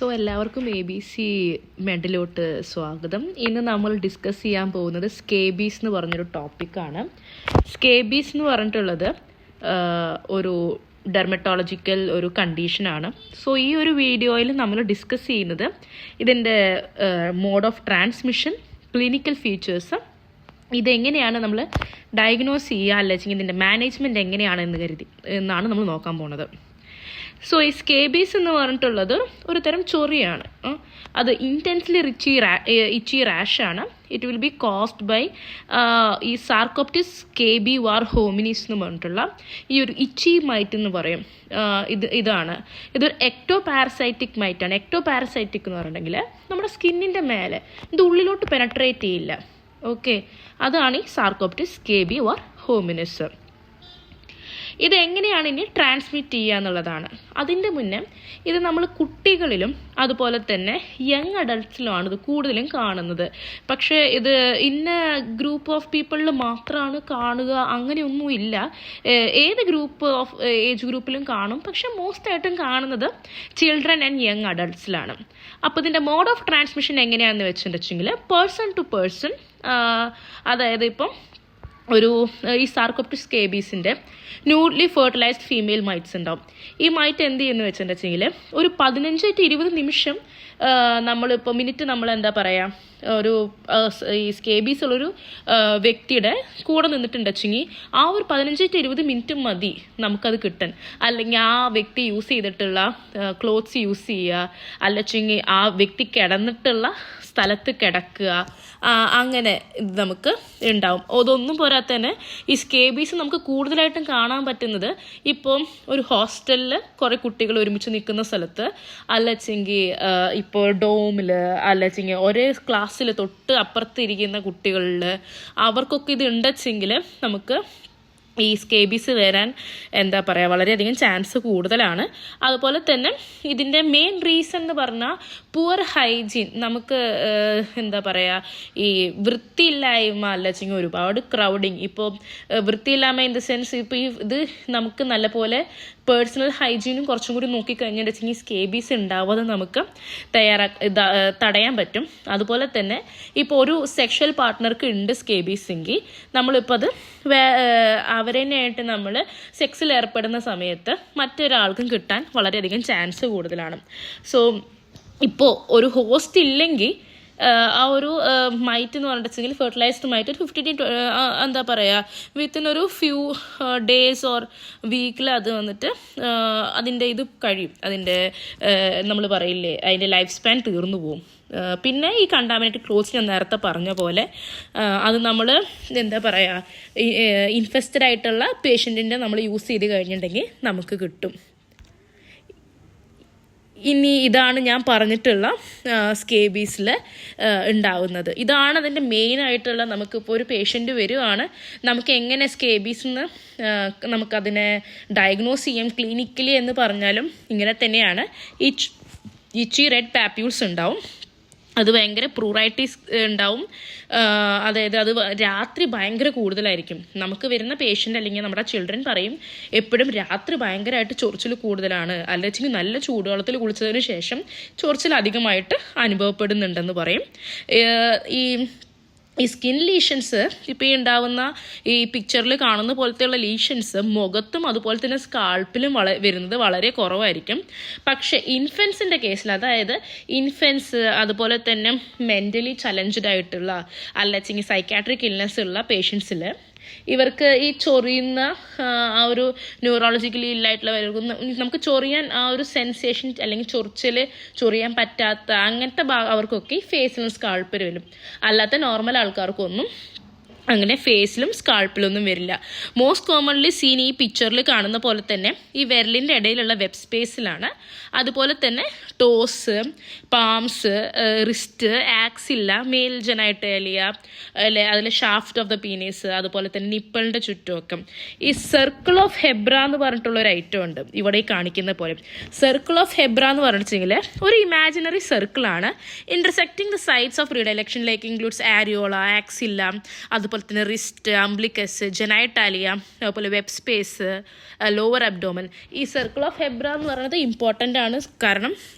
So എല്ലാവർക്കും ABC മെഡിലോട്ട് സ്വാഗതം. ഇന്ന് നമ്മൾ ഡിസ്കസ് ചെയ്യാൻ പോകുന്നത് സ്കേബീസ് എന്ന് പറഞ്ഞൊരു ടോപ്പിക്കാണ്. സ്കേബീസ് എന്ന് പറഞ്ഞിട്ടുള്ളത് ഒരു ഡെർമറ്റോളജിക്കൽ ഒരു കണ്ടീഷനാണ്. സോ ഈ ഒരു വീഡിയോയിൽ നമ്മൾ ഡിസ്കസ് ചെയ്യുന്നത് ഇതിൻ്റെ mode of transmission, clinical features, ഇതെങ്ങനെയാണ് നമ്മൾ ഡയഗ്നോസ് ചെയ്യുക, അല്ലെങ്കിൽ ഇതിൻ്റെ മാനേജ്മെൻറ്റ് എങ്ങനെയാണെന്ന് എന്നാണ് നമ്മൾ നോക്കാൻ പോകുന്നത്. സോ ഈ സ്കേബീസ് എന്ന് പറഞ്ഞിട്ടുള്ളത് ഒരു തരം ചൊറിയാണ്. അത് ഇൻറ്റൻസ്ലി ഇച്ചി റാഷാണ്. It will be caused by ഈ സാർക്കോപ്റ്റിസ് സ്കേബി വാർ ഹോമിനിസ് എന്ന് പറഞ്ഞിട്ടുള്ള ഈ ഒരു ഇച്ചി മൈറ്റ് എന്ന് പറയും. ഇതൊരു എക്ടോ പാരസൈറ്റിക് മൈറ്റാണ്. എക്ടോ പാരസൈറ്റിക് എന്ന് പറഞ്ഞിട്ടുണ്ടെങ്കിൽ നമ്മുടെ സ്കിന്നിൻ്റെ മേലെ ഇത് ഉള്ളിലോട്ട് പെനട്രേറ്റ് ചെയ്യില്ല. ഓക്കെ, അതാണ് ഈ സാർക്കോപ്റ്റിസ് സ്കേബി വാർ ഹോമിനിസ്. ഇതെങ്ങനെയാണ് ഇനി ട്രാൻസ്മിറ്റ് ചെയ്യുക എന്നുള്ളതാണ്. അതിൻ്റെ മുന്നേ ഇത് നമ്മൾ കുട്ടികളിലും അതുപോലെ തന്നെ യങ് അഡൾട്ട്സിലുമാണ് ഇത് കൂടുതലും കാണുന്നത്. പക്ഷേ ഇത് ഇന്ന ഗ്രൂപ്പ് ഓഫ് പീപ്പിളിൽ മാത്രമാണ് കാണുക അങ്ങനെയൊന്നുമില്ല. ഏത് ഗ്രൂപ്പ് ഓഫ് ഏജ് ഗ്രൂപ്പിലും കാണും. പക്ഷെ മോസ്റ്റായിട്ടും കാണുന്നത് ചിൽഡ്രൻ ആൻഡ് യങ് അഡൾട്ട്സിലാണ്. അപ്പോൾ ഇതിൻ്റെ മോഡ് ഓഫ് ട്രാൻസ്മിഷൻ എങ്ങനെയാണെന്ന് വെച്ചിട്ടുണ്ടെങ്കിൽ പേഴ്സൺ ടു പേഴ്സൺ, അതായത് ഇപ്പം ഈ സാർക്കോപ്റ്റിസ് സ്കേബീസിൻ്റെ ന്യൂഡ്ലി ഫെർട്ടിലൈസ്ഡ് ഫീമെയിൽ മൈറ്റ്സ് ഉണ്ടാവും. ഈ മൈറ്റ് എന്ത് ചെയ്യുന്നു വെച്ചിട്ടുണ്ടെങ്കിൽ ഒരു 15 to 20 നിമിഷം നമ്മളിപ്പോൾ മിനിറ്റ് നമ്മൾ എന്താ പറയുക, ഈ സ്കേബീസ് ഉള്ളൊരു വ്യക്തിയുടെ കൂടെ നിന്നിട്ടുണ്ടെങ്കിൽ ആ ഒരു 15 to 20 മിനിറ്റ് മതി നമുക്കത് കിട്ടാൻ. അല്ലെങ്കിൽ ആ വ്യക്തി യൂസ് ചെയ്തിട്ടുള്ള ക്ലോത്ത്സ് യൂസ് ചെയ്യുക, അല്ലെങ്കിൽ ആ വ്യക്തി കിടന്നിട്ടുള്ള സ്ഥലത്ത് കിടക്കുക, അങ്ങനെ ഇത് നമുക്ക് ഉണ്ടാവും. അതൊന്നും പോരാതെ തന്നെ ഈ സ്കേബീസ് നമുക്ക് കൂടുതലായിട്ടും കാണാൻ പറ്റുന്നത് ഇപ്പം ഒരു ഹോസ്റ്റലിൽ കുറേ കുട്ടികൾ ഒരുമിച്ച് നിൽക്കുന്ന സ്ഥലത്ത്, അല്ലെങ്കിൽ ഇപ്പോൾ ഡോമിൽ, അല്ലെങ്കിൽ ഒരേ ക്ലാസ്സിൽ തൊട്ട് അപ്പുറത്തിരിക്കുന്ന കുട്ടികളിൽ, അവർക്കൊക്കെ ഇത് ഉണ്ടെങ്കിൽ നമുക്ക് ഈ സ്കേബീസ് വരാൻ വളരെയധികം ചാൻസ് കൂടുതലാണ്. അതുപോലെ തന്നെ ഇതിൻ്റെ മെയിൻ റീസൺ എന്ന് പറഞ്ഞാൽ പുവർ ഹൈജീൻ. നമുക്ക് ഈ വൃത്തിയില്ലായ്മ, അല്ലെങ്കിൽ ഒരുപാട് ക്രൗഡിങ്. ഇപ്പോൾ വൃത്തിയില്ലായ്മ ഇൻ ദ സെൻസ് ഇപ്പോൾ ഇത് നമുക്ക് നല്ലപോലെ പേഴ്സണൽ ഹൈജീനും കുറച്ചും കൂടി നോക്കിക്കഴിഞ്ഞിട്ടുണ്ടെങ്കിൽ സ്കേബീസ് ഉണ്ടാവാതെ നമുക്ക് തടയാൻ പറ്റും. അതുപോലെ തന്നെ ഇപ്പോൾ ഒരു സെക്ഷൽ പാർട്ട്ണർക്ക് ഉണ്ട് സ്കേബീസ് എങ്കിൽ നമ്മളിപ്പോൾ അത് അവരെന്നായിട്ട് നമ്മൾ സെക്സിൽ ഏർപ്പെടുന്ന സമയത്ത് മറ്റൊരാൾക്കും കിട്ടാൻ വളരെയധികം ചാൻസ് കൂടുതലാണ്. സോ ഇപ്പോൾ ഒരു ഹോസ്റ്റ് ഇല്ലെങ്കിൽ ആ ഒരു മൈറ്റ് എന്ന് പറഞ്ഞിട്ടുണ്ടെങ്കിൽ ഫെർട്ടിലൈസ്ഡ് മൈറ്റ് 15 to വിത്തിൻ ഒരു ഫ്യൂ ഡേയ്സ് ഓർ വീക്കിൽ അത് വന്നിട്ട് അതിൻ്റെ ഇത് കഴിയും. അതിൻ്റെ നമ്മൾ പറയില്ലേ, അതിൻ്റെ ലൈഫ് സ്പാൻ തീർന്നു പോകും. പിന്നെ ഈ കണ്ടാമിനേറ്റഡ് ക്ലോത്ത്സ് ഞാൻ നേരത്തെ പറഞ്ഞ പോലെ അത് നമ്മൾ ഇൻഫെസ്റ്റഡ് ആയിട്ടുള്ള പേഷ്യൻറ്റിൻ്റെ നമ്മൾ യൂസ് ചെയ്ത് കഴിഞ്ഞിട്ടുണ്ടെങ്കിൽ നമുക്ക് കിട്ടും. ഇനി ഇതാണ് ഞാൻ പറഞ്ഞിട്ടുള്ള സ്കേബീസിൽ ഉണ്ടാവുന്നത്. ഇതാണ് അതിൻ്റെ മെയിനായിട്ടുള്ള, നമുക്കിപ്പോൾ ഒരു പേഷ്യൻ്റ് വരുവാണ്, നമുക്ക് എങ്ങനെ സ്കേബീസിന്ന് നമുക്കതിനെ ഡയഗ്നോസ് ചെയ്യാം ക്ലിനിക്കലി എന്ന് പറഞ്ഞാലും ഇങ്ങനെ തന്നെയാണ്. ഇച്ചി റെഡ് പാപ്യൂൾസ് ഉണ്ടാവും, അത് ഭയങ്കര പ്രൂറൈറ്റീസ് ഉണ്ടാവും. അതായത് അത് രാത്രി ഭയങ്കര കൂടുതലായിരിക്കും. നമുക്ക് വരുന്ന പേഷ്യൻ്റ് അല്ലെങ്കിൽ നമ്മുടെ ചിൽഡ്രൻ പറയും എപ്പോഴും രാത്രി ഭയങ്കരമായിട്ട് ചൊറിച്ചിൽ കൂടുതലാണ്, അല്ലെങ്കിൽ നല്ല ചൂടുവെള്ളത്തിൽ കുളിച്ചതിന് ശേഷം ചൊറിച്ചിൽ അധികമായിട്ട് അനുഭവപ്പെടുന്നുണ്ടെന്ന് പറയും. ഈ സ്കിൻ ലീഷൻസ്, ഇപ്പോൾ ഈ ഉണ്ടാവുന്ന ഈ പിക്ചറിൽ കാണുന്ന പോലത്തെയുള്ള ലീഷൻസ് മുഖത്തും അതുപോലെ തന്നെ സ്കാൾപ്പിലും വരുന്നത് വളരെ കുറവായിരിക്കും. പക്ഷേ ഇൻഫൻസിൻ്റെ കേസിൽ, അതായത് ഇൻഫൻസ് അതുപോലെ തന്നെ മെൻ്റലി ചലഞ്ച്ഡ് ആയിട്ടുള്ള അല്ലെങ്കിൽ സൈക്കാട്രിക് ഇൽനെസ് ഉള്ള പേഷ്യൻസിൽ ഇവർക്ക് ഈ ചൊറിയുന്ന ആ ഒരു ന്യൂറോളജിക്കലി ഇല്ലായിട്ടുള്ള നമുക്ക് ചൊറിയാൻ ആ ഒരു സെൻസേഷൻ അല്ലെങ്കിൽ ചൊറിയാൻ പറ്റാത്ത അങ്ങനത്തെ അവർക്കൊക്കെ ഈ ഫേസിലും സ്കാൾപ്പിൽ വരും. അല്ലാത്ത നോർമൽ ആൾക്കാർക്കൊന്നും അങ്ങനെ ഫേസിലും സ്കാൾപ്പിലൊന്നും വരില്ല. മോസ്റ്റ് കോമൺലി സീൻ ഈ പിക്ചറിൽ കാണുന്ന പോലെ തന്നെ ഈ വിരലിൻ്റെ ഇടയിലുള്ള വെബ് സ്പേസിലാണ്. അതുപോലെ തന്നെ ടോസ്, പാംസ്, റിസ്റ്റ്, ആക്സില്ല, മെയിൽ ജനൈറ്റേലിയ, അതിൽ ഷാഫ്റ്റ് ഓഫ് ദ പീനീസ്, അതുപോലെ തന്നെ നിപ്പിളിൻ്റെ ചുറ്റുമൊക്കെ. ഈ സർക്കിൾ ഓഫ് ഹെബ്ര എന്ന് പറഞ്ഞിട്ടുള്ള ഒരു ഐറ്റം ഉണ്ട് ഇവിടെ ഈ കാണിക്കുന്ന പോലെ. സർക്കിൾ ഓഫ് ഹെബ്ര എന്ന് പറഞ്ഞിട്ടുണ്ടെങ്കിൽ ഒരു ഇമാജിനറി സർക്കിളാണ് intersecting the sites of predilection, like includes areola, axilla, അതുപോലെ അതുപോലെ തന്നെ റിസ്റ്റ്, അംബ്ലിക്കസ്, ജെനൈറ്റാലിയ, അതുപോലെ വെബ് സ്പേസ്, ലോവർ അബ്ഡോമൻ. ഈ സർക്കിൾ ഓഫ് ഹെബ്ര എന്ന് പറയുന്നത് ഇമ്പോർട്ടൻ്റ് ആണ്, കാരണം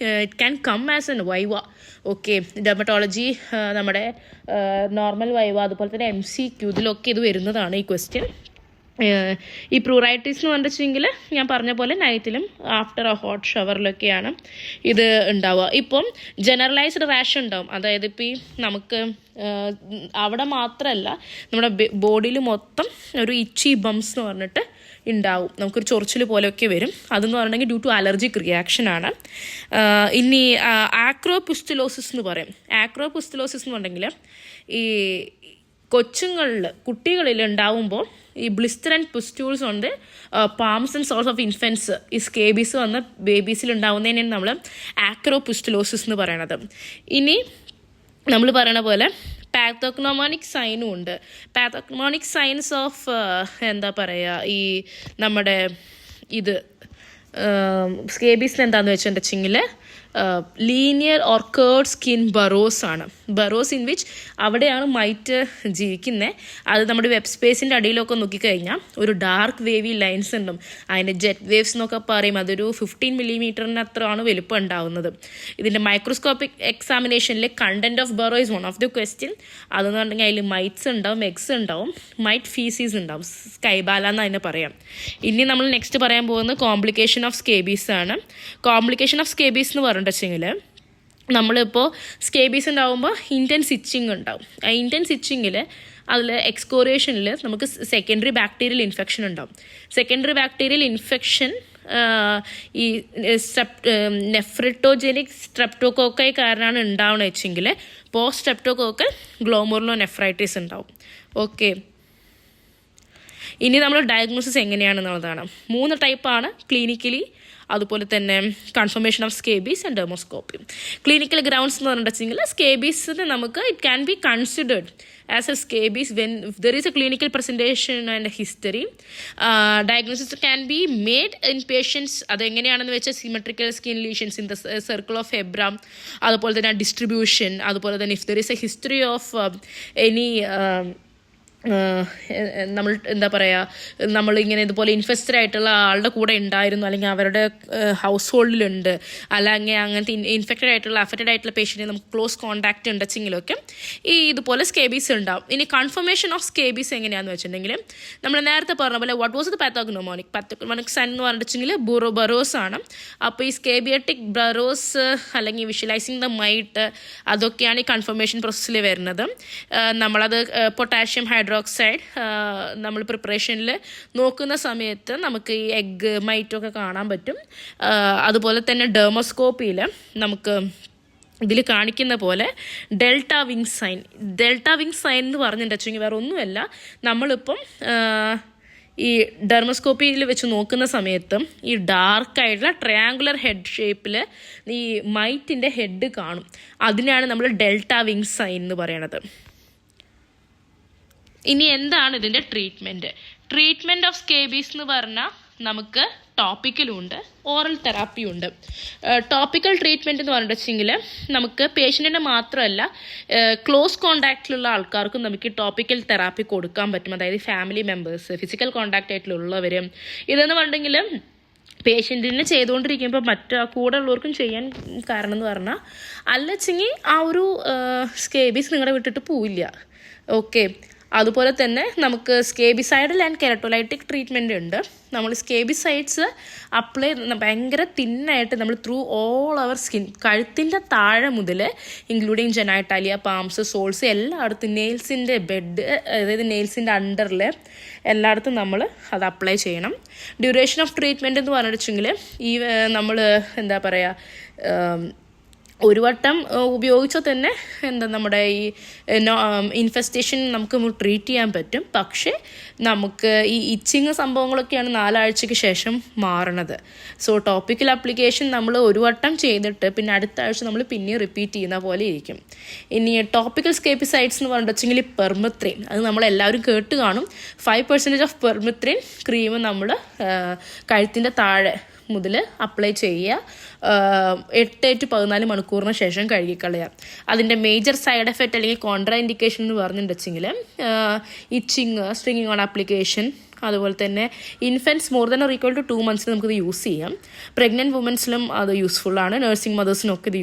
it can come as an viva. Okay, dermatology, നമ്മുടെ നോർമൽ വൈവ, അതുപോലെ തന്നെ MCQ, ഇതിലൊക്കെ ഇത് വരുന്നതാണ് ഈ ക്വസ്റ്റ്യൻ. ഈ പ്രൂറൈറ്റിസ് എന്ന് പറഞ്ഞിട്ടുണ്ടെങ്കിൽ ഞാൻ പറഞ്ഞ പോലെ നൈറ്റിലും ആഫ്റ്റർ എ ഹോട്ട് ഷവറിലൊക്കെയാണ് ഇത് ഉണ്ടാവുക. ഇപ്പം ജനറലൈസ്ഡ് റാഷ് ഉണ്ടാവും, അതായത് ഇപ്പോൾ ഈ നമുക്ക് അവിടെ മാത്രമല്ല നമ്മുടെ ബോഡിയിൽ മൊത്തം ഒരു ഇച്ചി ബംസ് എന്ന് പറഞ്ഞിട്ട് ഉണ്ടാവും, നമുക്കൊരു ചൊറിച്ചിൽ പോലെയൊക്കെ വരും. അതെന്ന് പറഞ്ഞിട്ടുണ്ടെങ്കിൽ ഡ്യൂ ടു അലർജിക് റിയാക്ഷനാണ്. ഇനി ആക്രോപുസ്റ്റുലോസിസ് എന്ന് പറയും. ആക്രോപുസ്റ്റുലോസിസ് എന്ന് പറഞ്ഞിട്ടുണ്ടെങ്കിൽ ഈ കുട്ടികളിൽ ഉണ്ടാവുമ്പോൾ ഈ ബ്ലിസ്റ്റർ ആൻഡ് പുസ്റ്റൂൾസ് ഉണ്ട് palms and soles of infants, ഈ സ്കേബീസ് വന്ന ബേബീസിൽ ഉണ്ടാവുന്നതിനാണ് നമ്മൾ ആക്രോപുസ്റ്റുലോസിസ് എന്ന് പറയണത്. ഇനി നമ്മൾ പറയണ പോലെ പാത്തോഗ്നോമോണിക് സൈനും ഉണ്ട്. പാത്തോഗ്നോമോണിക് സൈൻസ് ഓഫ് എന്താ പറയുക, ഈ നമ്മുടെ ഇത് സ്കേബീസിന് എന്താണെന്ന് വെച്ചിട്ടുണ്ടെങ്കിൽ linear or curved skin burrows ആണ്. ബറോസ് ഇൻ വിച്ച് അവിടെയാണ് മൈറ്റ് ജീവിക്കുന്നത്. അത് നമ്മുടെ വെബ് സ്പേസിൻ്റെ അടിയിലൊക്കെ നോക്കിക്കഴിഞ്ഞാൽ ഒരു ഡാർക്ക് വേവി ലൈൻസ് ഉണ്ടാവും. അതിൻ്റെ ജെറ്റ് വേവ്സ് എന്നൊക്കെ പറയും. അതൊരു 15 മില്ലിമീറ്ററിന് അത്രയാണ് വലുപ്പം ഉണ്ടാവുന്നത്. ഇതിൻ്റെ മൈക്രോസ്കോപ്പിക് എക്സാമിനേഷനിലെ content of burrow is one of the question. അതെന്ന് പറഞ്ഞിട്ടുണ്ടെങ്കിൽ അതിൽ മൈറ്റ്സ് ഉണ്ടാവും, എഗ്സ് ഉണ്ടാവും, മൈറ്റ് ഫീസീസ് ഉണ്ടാവും, സ്കൈബാല എന്ന് അതിനെ പറയാം. ഇനി നമ്മൾ നെക്സ്റ്റ് പറയാൻ പോകുന്നത് കോംപ്ലിക്കേഷൻ ഓഫ് സ്കേബീസ് ആണ്. കോംപ്ലിക്കേഷൻ ഓഫ് സ്കേബീസ് എന്ന് പറഞ്ഞിട്ടുണ്ടെങ്കിൽ നമ്മളിപ്പോൾ സ്കേബീസ് ഉണ്ടാകുമ്പോൾ ഇൻറ്റൻസ് ഇച്ചിങ് ഉണ്ടാവും. ആ ഇൻറ്റൻസ് ഇച്ചിങ്ങിൽ അതിൽ എക്സ്കോറിയേഷനിൽ നമുക്ക് സെക്കൻഡറി ബാക്ടീരിയൽ ഇൻഫെക്ഷൻ ഉണ്ടാവും. സെക്കൻഡറി ബാക്ടീരിയൽ ഇൻഫെക്ഷൻ ഈ നെഫ്രിറ്റോജനിക് സ്ട്രെപ്റ്റോകോക്കൈ കാരണമാണ് ഉണ്ടാവുന്നത് വെച്ചെങ്കിൽ പോസ്റ്റ് സ്ട്രെപ്റ്റോകോക്കൽ ഗ്ലോമറുലോ നെഫ്രൈറ്റിസ് ഉണ്ടാവും. ഓക്കെ, ഇനി നമ്മൾ ഡയഗ്നോസിസ് എങ്ങനെയാണെന്നുള്ളതാണ്. 3 ടൈപ്പാണ്: ക്ലിനിക്കലി, അതുപോലെ തന്നെ confirmation of scabies and dermoscopy. Clinical grounds എന്ന് പറഞ്ഞിട്ടുണ്ടെങ്കിൽ സ്കേബീസിന് നമുക്ക് it can be considered as a scabies when there is a clinical presentation and history. Diagnosis can be made in patients. അതെങ്ങനെയാണെന്ന് വെച്ചാൽ symmetrical skin lesions in the circle of ഹെബ്ര, അതുപോലെ തന്നെ distribution, അതുപോലെ തന്നെ if there is A history of any നമ്മൾ എന്താ പറയുക, നമ്മളിങ്ങനെ ഇതുപോലെ ഇൻഫെസ്റ്റഡ് ആയിട്ടുള്ള ആളുടെ കൂടെ ഉണ്ടായിരുന്നു, അല്ലെങ്കിൽ അവരുടെ ഹൗസ് ഹോൾഡിലുണ്ട്, അല്ലെങ്കിൽ അങ്ങനത്തെ ഇൻഫെക്റ്റഡ് ആയിട്ടുള്ള അഫക്റ്റഡ് ആയിട്ടുള്ള പേഷ്യൻറ്റ് നമുക്ക് ക്ലോസ് കോൺടാക്റ്റ് ഉണ്ടെച്ചെങ്കിലൊക്കെ ഈ ഇതുപോലെ സ്കേബീസ് ഉണ്ടാവും. ഇനി കൺഫർമേഷൻ ഓഫ് സ്കേബീസ് എങ്ങനെയാണെന്ന് വെച്ചിട്ടുണ്ടെങ്കിൽ നമ്മൾ നേരത്തെ പറഞ്ഞ പോലെ വാട്ട് വാസ് ദ പാത്തോഗ്നോമോണിക് സൈൻ എന്ന് പറഞ്ഞിട്ടുണ്ടെങ്കിൽ ബറോസ് ആണ്. അപ്പോൾ ഈ സ്കേബിയറ്റിക് ബറോസ് അല്ലെങ്കിൽ വിഷ്വലൈസിങ് ദ മൈറ്റ്, അതൊക്കെയാണ് ഈ കൺഫർമേഷൻ പ്രോസസ്സിൽ വരുന്നത്. നമ്മളത് പൊട്ടാഷ്യം ഹൈഡ്രോക്സൈഡ് നമ്മൾ പ്രിപ്പറേഷനിൽ നോക്കുന്ന സമയത്ത് നമുക്ക് ഈ എഗ് മൈറ്റൊക്കെ കാണാൻ പറ്റും. അതുപോലെ തന്നെ ഡെർമോസ്കോപ്പിയിൽ നമുക്ക് ഇതിൽ കാണിക്കുന്ന പോലെ ഡെൽറ്റ വിങ് സൈൻ എന്ന് പറഞ്ഞിട്ടുണ്ടെങ്കിൽ വേറെ ഒന്നുമല്ല, നമ്മളിപ്പം ഈ ഡെർമോസ്കോപ്പിയിൽ വെച്ച് നോക്കുന്ന സമയത്തും ഈ ഡാർക്കായിട്ടുള്ള ട്രയാങ്കുലർ ഹെഡ് ഷേപ്പിൽ ഈ മൈറ്റിൻ്റെ ഹെഡ് കാണും. അതിനാണ് നമ്മൾ ഡെൽറ്റ വിങ് സൈൻ എന്ന് പറയണത്. ഇനി എന്താണ് ഇതിൻ്റെ ട്രീറ്റ്മെൻറ്റ് ഓഫ് സ്കേബീസ് എന്ന് പറഞ്ഞാൽ നമുക്ക് ടോപ്പിക്കലും ഉണ്ട്, ഓറൽ തെറാപ്പിയും ഉണ്ട്. ടോപ്പിക്കൽ ട്രീറ്റ്മെൻറ്റ് എന്ന് പറഞ്ഞിട്ടുണ്ടെങ്കിൽ നമുക്ക് പേഷ്യൻറ്റിനെ മാത്രമല്ല ക്ലോസ് കോണ്ടാക്റ്റിലുള്ള ആൾക്കാർക്കും നമുക്ക് ടോപ്പിക്കൽ തെറാപ്പി കൊടുക്കാൻ പറ്റും. അതായത് ഫാമിലി മെമ്പേഴ്സ്, ഫിസിക്കൽ കോണ്ടാക്റ്റ് ആയിട്ടുള്ളവർ. ഇതെന്ന് പറഞ്ഞിട്ടുണ്ടെങ്കിൽ പേഷ്യൻറ്റിന് ചെയ്തുകൊണ്ടിരിക്കുമ്പോൾ കൂടെ ഉള്ളവർക്കും ചെയ്യാൻ കാരണം എന്ന് പറഞ്ഞാൽ അല്ലച്ചെങ്കിൽ ആ ഒരു സ്കേബീസ് നിങ്ങളെ വിട്ടിട്ട് പോവില്ല. ഓക്കെ, അതുപോലെ തന്നെ നമുക്ക് സ്കേബിസൈഡൽ ആൻഡ് കെരട്ടോലൈറ്റിക് ട്രീറ്റ്മെൻറ്റ് ഉണ്ട്. നമ്മൾ സ്കേബിസൈഡ്സ് അപ്ലൈ ഭയങ്കര തിന്നായിട്ട് നമ്മൾ ത്രൂ ഓൾ അവർ സ്കിൻ, കഴുത്തിൻ്റെ താഴെ മുതൽ ഇൻക്ലൂഡിങ് ജെനൈറ്റാലിയ, പാംസ്, സോൾസ്, എല്ലായിടത്തും നെയിൽസിൻ്റെ ബെഡ്, അതായത് നെയിൽസിൻ്റെ അണ്ടറിൽ എല്ലായിടത്തും നമ്മൾ അത് അപ്ലൈ ചെയ്യണം. ഡ്യൂറേഷൻ ഓഫ് ട്രീറ്റ്മെൻറ്റ് എന്ന് പറഞ്ഞിട്ടുണ്ടെങ്കിൽ ഈ നമ്മൾ എന്താ പറയുക, ഒരു വട്ടം ഉപയോഗിച്ചാൽ തന്നെ നമ്മുടെ ഈ ഇൻഫെസ്റ്റേഷൻ നമുക്ക് ട്രീറ്റ് ചെയ്യാൻ പറ്റും. പക്ഷേ നമുക്ക് ഈ ഇച്ചിങ് സംഭവങ്ങളൊക്കെയാണ് 4 ആഴ്ചയ്ക്ക് ശേഷം മാറണത്. സോ ടോപ്പിക്കൽ ആപ്ലിക്കേഷൻ നമ്മൾ ഒരു വട്ടം ചെയ്തിട്ട് പിന്നെ അടുത്ത ആഴ്ച നമ്മൾ പിന്നെയും റിപ്പീറ്റ് ചെയ്യുന്ന പോലെ ഇരിക്കും. ഇനി ടോപ്പിക്കൽ സ്കേബിസൈഡ്സ് എന്ന് പറഞ്ഞിട്ടുണ്ടെങ്കിൽ പെർമെത്രിൻ, അത് നമ്മളെല്ലാവരും കേട്ട് കാണും. 5% ഓഫ് പെർമെത്രിൻ ക്രീം നമ്മൾ കഴുത്തിൻ്റെ താഴെ മുതൽ അപ്ലൈ ചെയ്യുക. 8 to 14 മണിക്കൂറിന് ശേഷം കഴുകിക്കളയുക. അതിൻ്റെ മേജർ സൈഡ് എഫക്റ്റ് അല്ലെങ്കിൽ കോൺട്രാ ഇൻഡിക്കേഷൻ എന്ന് പറഞ്ഞിട്ടുണ്ടെങ്കിൽ ഇച്ചിങ്, സ്ട്രിങ്ങിങ് ഓൺ ആപ്ലിക്കേഷൻ, അതുപോലെ തന്നെ infants more than or equal to 2 months നമുക്കിത് യൂസ് ചെയ്യാം. പ്രഗ്നൻറ്റ് വുമൻസിലും അത് യൂസ്ഫുള്ളാണ്, നഴ്സിംഗ് മദേഴ്സിനൊക്കെ ഇത്